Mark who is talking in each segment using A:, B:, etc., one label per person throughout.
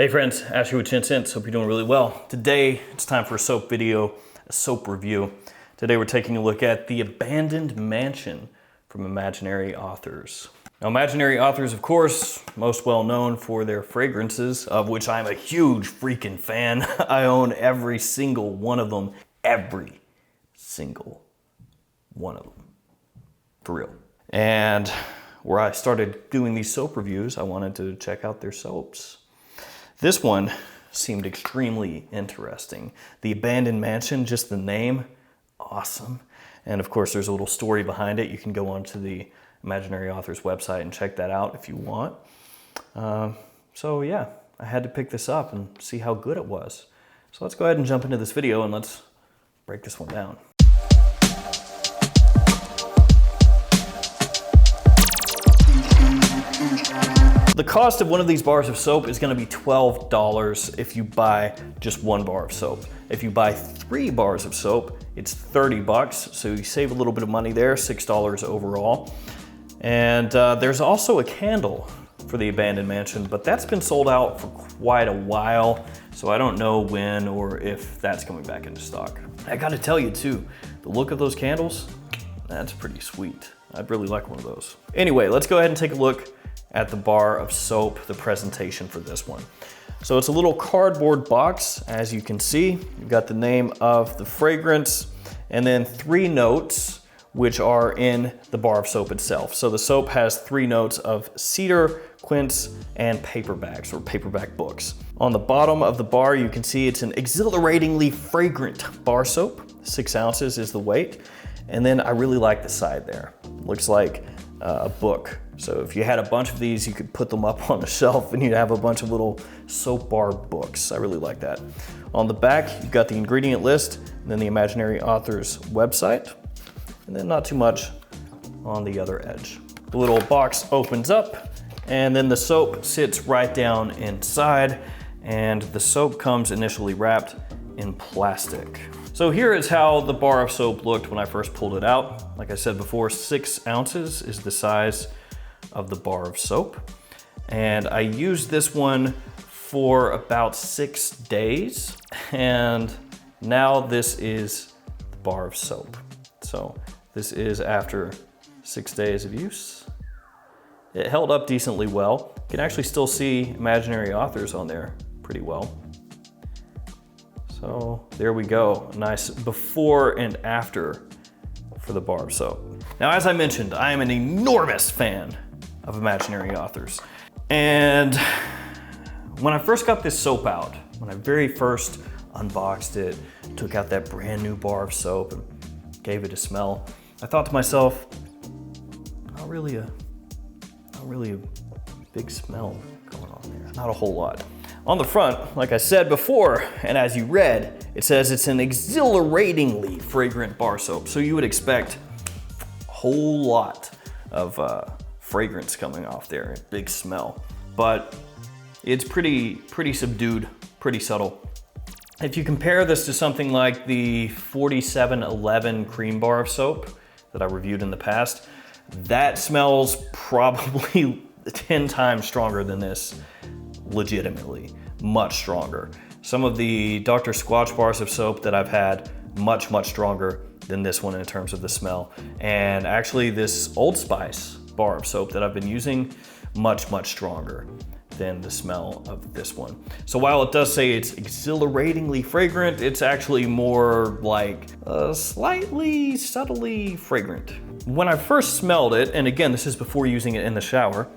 A: Hey friends, Ashley with Gents. Hope you're doing really well. Today, it's time for a soap video, a soap review. Today we're taking a look at The Abandoned Mansion from Imaginary Authors. Now, Imaginary Authors, of course, most well known for their fragrances, of which I'm a huge freaking fan. I own every single one of them. Every single one of them. For real. And where I started doing these soap reviews, I wanted to check out their soaps. This one seemed extremely interesting. The Abandoned Mansion, just the name, awesome. And of course, there's a little story behind it. You can go onto the Imaginary Authors website and check that out if you want. So yeah, I had to pick this up and see how good it was. So let's go ahead and jump into this video and let's break this one down. The cost of one of these bars of soap is going to be $12 if you buy just one bar of soap. If you buy 3 bars of soap, it's $30, so you save a little bit of money there, $6 overall. And there's also a candle for the Abandoned Mansion, but that's been sold out for quite a while, so I don't know when or if that's coming back into stock. I gotta tell you too, the look of those candles, that's pretty sweet. I'd really like one of those. Anyway, let's go ahead and take a look at the bar of soap, the presentation for this one. So it's a little cardboard box, as you can see. You've got the name of the fragrance, and then 3 notes, which are in the bar of soap itself. So the soap has 3 notes of cedar, quince, and paperbacks, or paperback books. On the bottom of the bar, you can see it's an exhilaratingly fragrant bar soap. 6 ounces is the weight. And then I really like the side there. Looks like a book. So if you had a bunch of these, you could put them up on a shelf and you'd have a bunch of little soap bar books. I really like that. On the back, you've got the ingredient list, and then the Imaginary Authors website, and then not too much on the other edge. The little box opens up, and then the soap sits right down inside, and the soap comes initially wrapped in plastic. So here is how the bar of soap looked when I first pulled it out. Like I said before, 6 ounces is the size of the bar of soap. And I used this one for about 6 days. And now this is the bar of soap. So this is after 6 days of use. It held up decently well. You can actually still see Imaginary Authors on there pretty well. So there we go, a nice before and after for the bar of soap. Now, as I mentioned, I am an enormous fan of Imaginary Authors. And when I first got this soap out, when I very first unboxed it, took out that brand new bar of soap and gave it a smell, I thought to myself, not really a big smell going on there, not a whole lot. On the front, like I said before, and as you read, it says it's an exhilaratingly fragrant bar soap. So you would expect a whole lot of fragrance coming off there, a big smell. But it's pretty subdued, pretty subtle. If you compare this to something like the 4711 cream bar of soap that I reviewed in the past, that smells probably 10 times stronger than this. Legitimately, much stronger. Some of the Dr. Squatch bars of soap that I've had, much stronger than this one in terms of the smell. And actually this Old Spice bar of soap that I've been using, much stronger than the smell of this one. So while it does say it's exhilaratingly fragrant, it's actually more like slightly subtly fragrant. When I first smelled it, and again, this is before using it in the shower,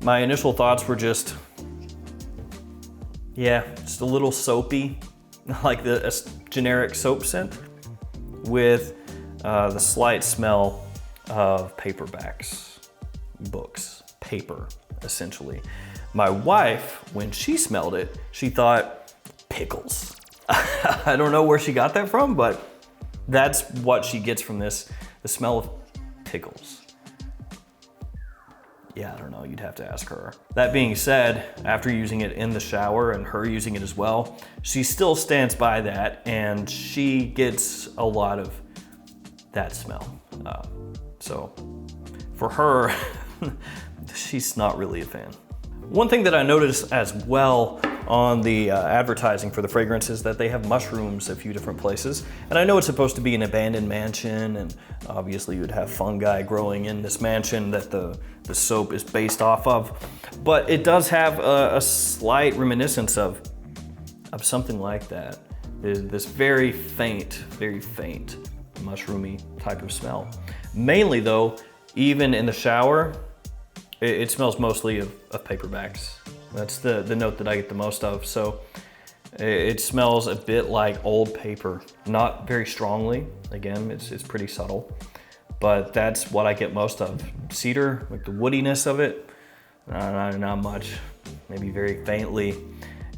A: my initial thoughts were just, yeah, just a little soapy, like a generic soap scent with the slight smell of paperbacks, books, paper, essentially. My wife, when she smelled it, she thought pickles. I don't know where she got that from, but that's what she gets from this, the smell of pickles. Yeah, I don't know, you'd have to ask her. That being said, after using it in the shower and her using it as well, she still stands by that and she gets a lot of that smell. So for her, she's not really a fan. One thing that I noticed as well on the advertising for the fragrances that they have mushrooms a few different places. And I know it's supposed to be an abandoned mansion, and obviously you'd have fungi growing in this mansion that the soap is based off of. But it does have a slight reminiscence of something like that. This very faint mushroomy type of smell. Mainly though, even in the shower, it smells mostly of paperbacks. That's the note that I get the most of. So it smells a bit like old paper, not very strongly. Again, it's pretty subtle, but that's what I get most of. Cedar, like the woodiness of it, not much, maybe very faintly.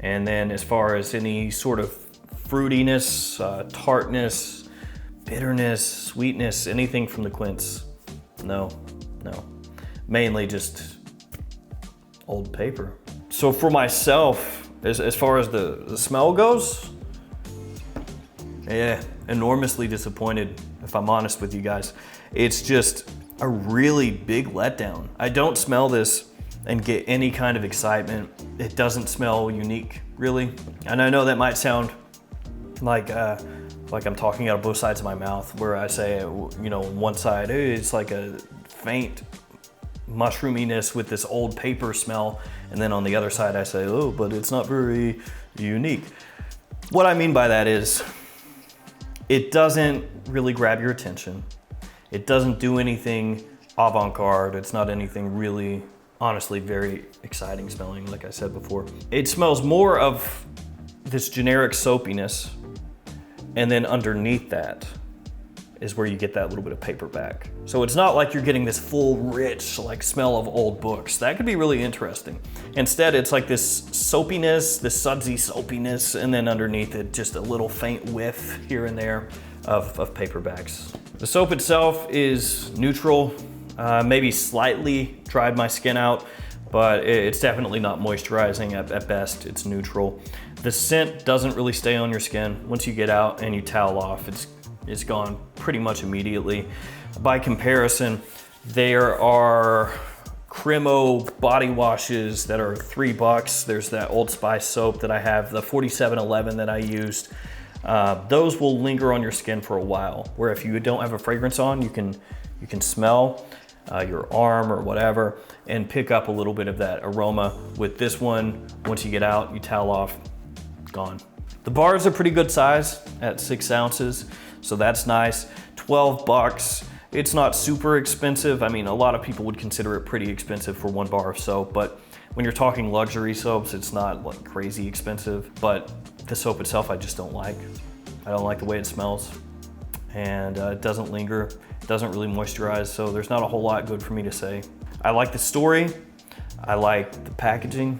A: And then as far as any sort of fruitiness, tartness, bitterness, sweetness, anything from the quince, no. Mainly just old paper. So for myself, as far as the smell goes, yeah, enormously disappointed, if I'm honest with you guys. It's just a really big letdown. I don't smell this and get any kind of excitement. It doesn't smell unique, really. And I know that might sound like I'm talking out of both sides of my mouth, where I say, you know, one side, hey, it's like a faint mushroominess with this old paper smell, and then on the other side I say, oh, but it's not very unique. What I mean by that is, it doesn't really grab your attention. It doesn't do anything avant-garde. It's not anything really, honestly, very exciting smelling, like I said before. It smells more of this generic soapiness, and then underneath that is where you get that little bit of paperback. So it's not like you're getting this full, rich, like smell of old books. That could be really interesting. Instead, it's like this soapiness, this sudsy soapiness, and then underneath it, just a little faint whiff here and there of paperbacks. The soap itself is neutral, maybe slightly dried my skin out, but it's definitely not moisturizing. At best, it's neutral. The scent doesn't really stay on your skin. Once you get out and you towel off, it's gone pretty much immediately. By comparison, there are Cremo body washes that are $3. There's that Old Spice soap that I have, the 4711 that I used. Those will linger on your skin for a while, where if you don't have a fragrance on, you can smell your arm or whatever and pick up a little bit of that aroma. With this one, once you get out, you towel off, gone. The bars are pretty good size at 6 ounces, so that's nice. $12. It's not super expensive. I mean, a lot of people would consider it pretty expensive for 1 bar of soap, but when you're talking luxury soaps, it's not like crazy expensive. But the soap itself, I just don't like. I don't like the way it smells, and it doesn't linger. It doesn't really moisturize, so there's not a whole lot good for me to say. I like the story. I like the packaging.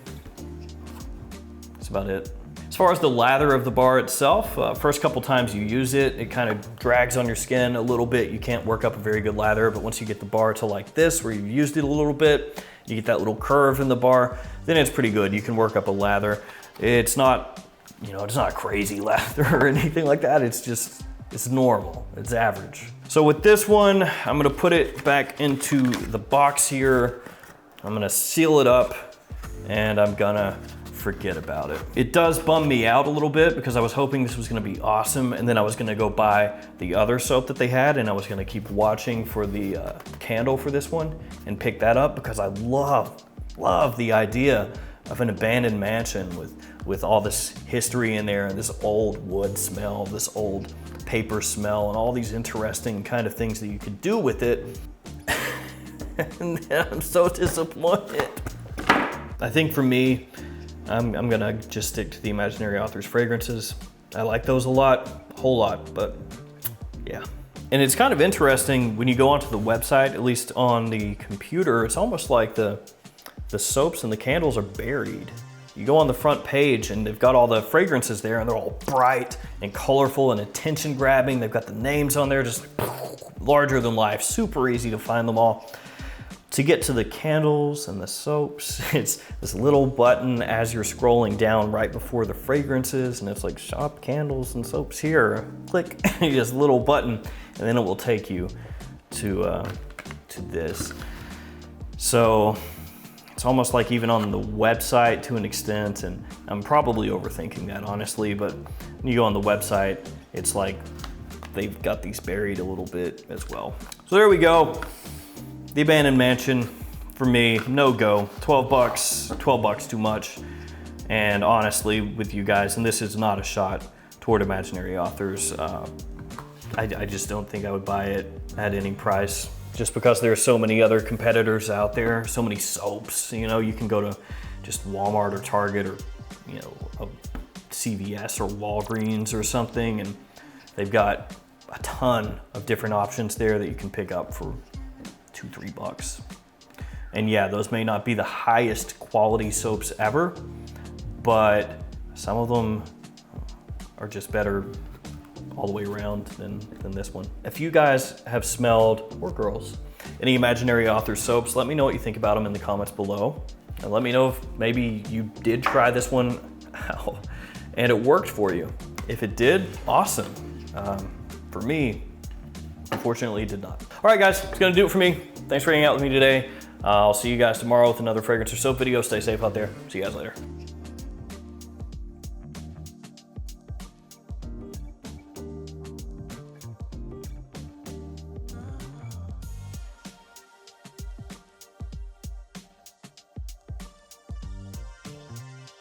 A: That's about it. As far as the lather of the bar itself, first couple times you use it, it kind of drags on your skin a little bit. You can't work up a very good lather, but once you get the bar to like this, where you've used it a little bit, you get that little curve in the bar, then it's pretty good. You can work up a lather. It's not, you know, it's not crazy lather or anything like that. It's normal, it's average. So with this one, I'm gonna put it back into the box here. I'm gonna seal it up, and I'm gonna forget about it. It does bum me out a little bit because I was hoping this was gonna be awesome, and then I was gonna go buy the other soap that they had, and I was gonna keep watching for the candle for this one and pick that up, because I love the idea of an abandoned mansion with all this history in there and this old wood smell, this old paper smell, and all these interesting kind of things that you could do with it. And I'm so disappointed. I think for me, I'm gonna just stick to the Imaginary Authors fragrances. I like those a lot, a whole lot, but yeah. And it's kind of interesting when you go onto the website, at least on the computer, it's almost like the soaps and the candles are buried. You go on the front page and they've got all the fragrances there, and they're all bright and colorful and attention grabbing. They've got the names on there, just like larger than life, super easy to find them all. To get to the candles and the soaps, it's this little button as you're scrolling down right before the fragrances, and it's like shop candles and soaps here. Click, just a little button, and then it will take you to this. So It's almost like even on the website to an extent, and I'm probably overthinking that honestly, but when you go on the website, it's like they've got these buried a little bit as well. So there we go. The Abandoned Mansion, for me, no go. 12 bucks too much. And honestly, with you guys, and this is not a shot toward imaginary authors, I just don't think I would buy it at any price. Just because there are so many other competitors out there, so many soaps. You know, you can go to just Walmart or Target or, you know, a CVS or Walgreens or something, and they've got a ton of different options there that you can pick up for $2-3. And yeah, those may not be the highest quality soaps ever, but some of them are just better all the way around than this one. If you guys have smelled, or girls, any imaginary author soaps, let me know what you think about them in the comments below. And let me know if maybe you did try this one out and it worked for you. If it did, awesome. For me, unfortunately it did not. All right guys, it's gonna do it for me. Thanks for hanging out with me today. I'll see you guys tomorrow with another fragrance or soap video. Stay safe out there. See you guys later.